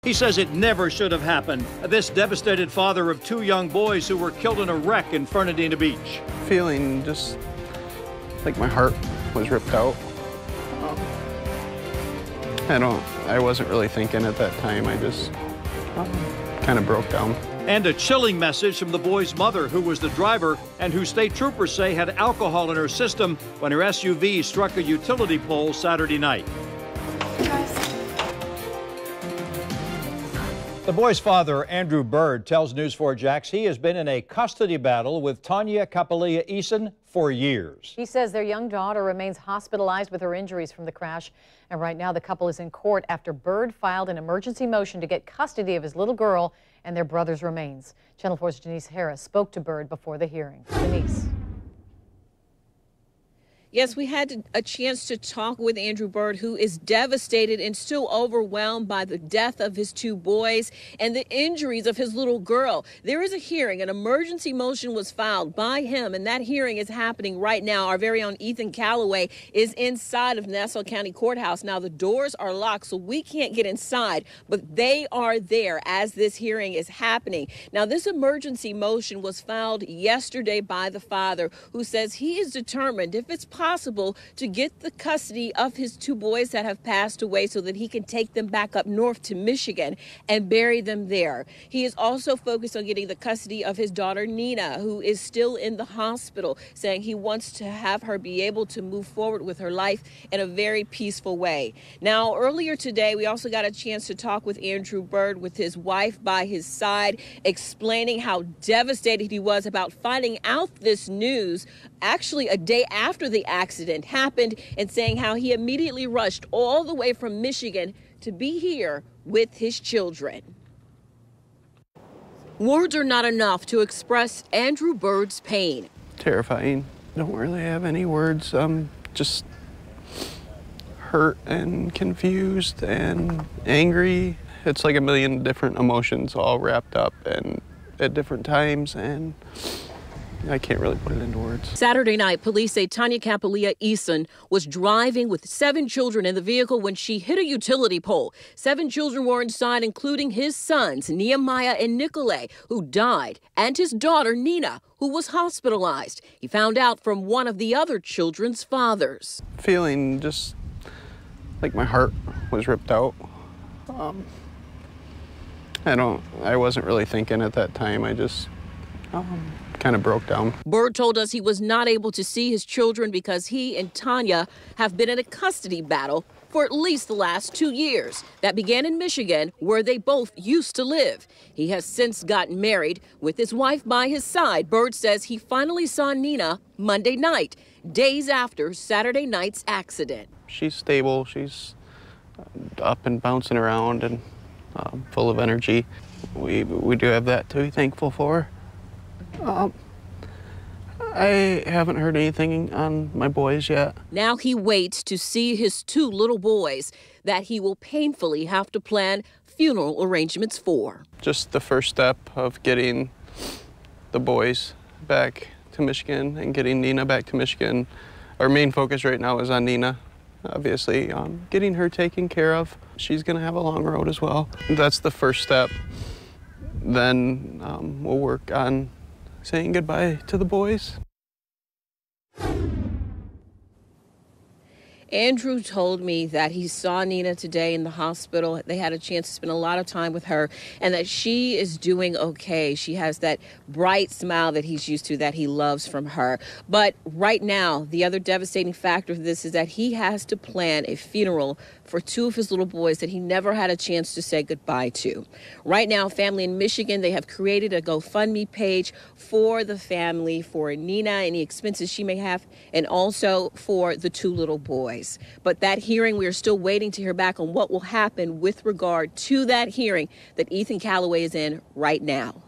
He says it never should have happened. This devastated father of two young boys who were killed in a wreck in Fernandina Beach. Feeling just like my heart was ripped out. I wasn't really thinking at that time. I just kind of broke down. And a chilling message from the boy's mother, who was the driver and who state troopers say had alcohol in her system when her SUV struck a utility pole Saturday night. The boy's father, Andrew Bird, tells News 4 Jax he has been in a custody battle with Tonya Capallia Eason for years. He says their young daughter remains hospitalized with her injuries from the crash. And right now the couple is in court after Bird filed an emergency motion to get custody of his little girl and their brother's remains. Channel 4's Denise Harris spoke to Bird before the hearing. Denise. Yes, we had a chance to talk with Andrew Bird, who is devastated and still overwhelmed by the death of his two boys and the injuries of his little girl. There is a hearing. An emergency motion was filed by him, and that hearing is happening right now. Our very own Ethan Callaway is inside of Nassau County Courthouse. Now, the doors are locked, so we can't get inside, but they are there as this hearing is happening. Now, this emergency motion was filed yesterday by the father, who says he is determined, if it's possible, to get the custody of his two boys that have passed away so that he can take them back up north to Michigan and bury them there. He is also focused on getting the custody of his daughter Nina, who is still in the hospital, saying he wants to have her be able to move forward with her life in a very peaceful way. Now, earlier today, we also got a chance to talk with Andrew Bird with his wife by his side, explaining how devastated he was about finding out this news actually a day after the accident happened, and saying how he immediately rushed all the way from Michigan to be here with his children. Words are not enough to express Andrew Bird's pain. Terrifying. Don't really have any words. I'm just hurt and confused and angry. It's like a million different emotions all wrapped up and at different times, and I can't really put it into words. Saturday night, police say Tonya Capallia Eason was driving with 7 children in the vehicle when she hit a utility pole. 7 children were inside, including his sons, Nehemiah and Nicolay, who died, and his daughter, Nina, who was hospitalized. He found out from one of the other children's fathers. Feeling just like my heart was ripped out. I wasn't really thinking at that time. I just kind of broke down. Bird told us he was not able to see his children because he and Tonya have been in a custody battle for at least the last 2 years. That began in Michigan, where they both used to live. He has since gotten married with his wife by his side. Bird says he finally saw Nina Monday night, days after Saturday night's accident. She's stable. She's up and bouncing around and full of energy. We do have that to be thankful for. I haven't heard anything on my boys yet. Now he waits to see his 2 little boys that he will painfully have to plan funeral arrangements for. Just the first step of getting the boys back to Michigan and getting Nina back to Michigan. Our main focus right now is on Nina, obviously, getting her taken care of. She's going to have a long road as well. That's the first step. Then we'll work on saying goodbye to the boys. Andrew told me that he saw Nina today in the hospital. They had a chance to spend a lot of time with her, and that she is doing okay. She has that bright smile that he's used to, that he loves from her. But right now, the other devastating factor of this is that he has to plan a funeral for 2 of his little boys that he never had a chance to say goodbye to. Right now, family in Michigan, they have created a GoFundMe page for the family, for Nina, any expenses she may have, and also for the 2 little boys. But that hearing, we are still waiting to hear back on what will happen with regard to that hearing that Ethan Callaway is in right now.